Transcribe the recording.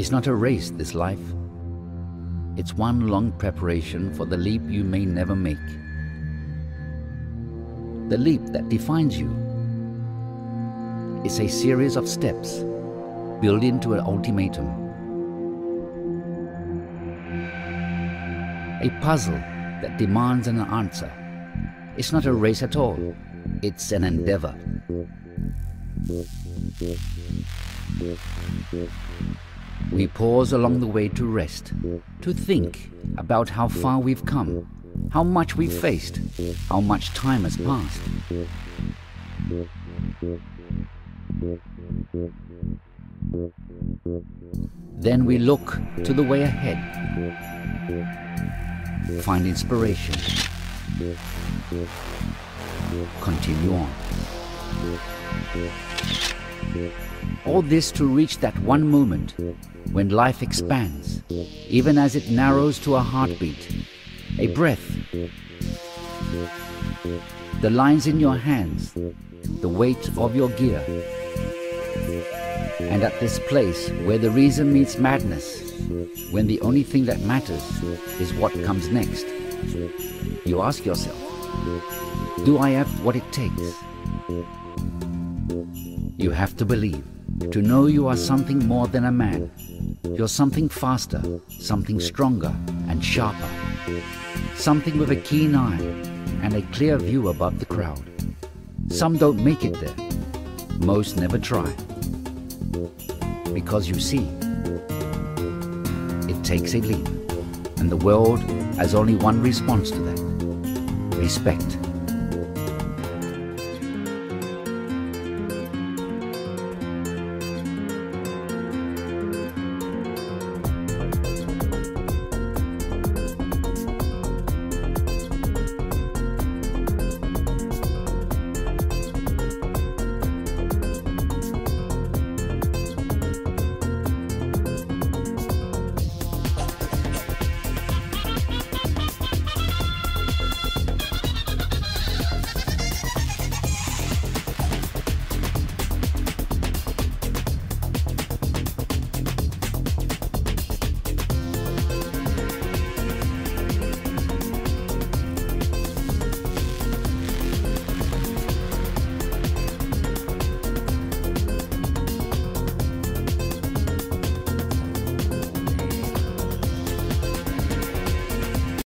It's not a race, this life. It's one long preparation for the leap you may never make. The leap that defines you is a series of steps built into an ultimatum. A puzzle that demands an answer. It's not a race at all. It's an endeavor. We pause along the way to rest, to think about how far we've come, how much we've faced, how much time has passed. Then we look to the way ahead, find inspiration, continue on. All this to reach that one moment when life expands, even as it narrows to a heartbeat, a breath. The lines in your hands, the weight of your gear. And at this place where the reason meets madness, when the only thing that matters is what comes next, you ask yourself, do I have what it takes? You have to believe, to know you are something more than a man. You're something faster, something stronger and sharper. Something with a keen eye and a clear view above the crowd. Some don't make it there. Most never try. Because you see, it takes a leap, and the world has only one response to that: respect.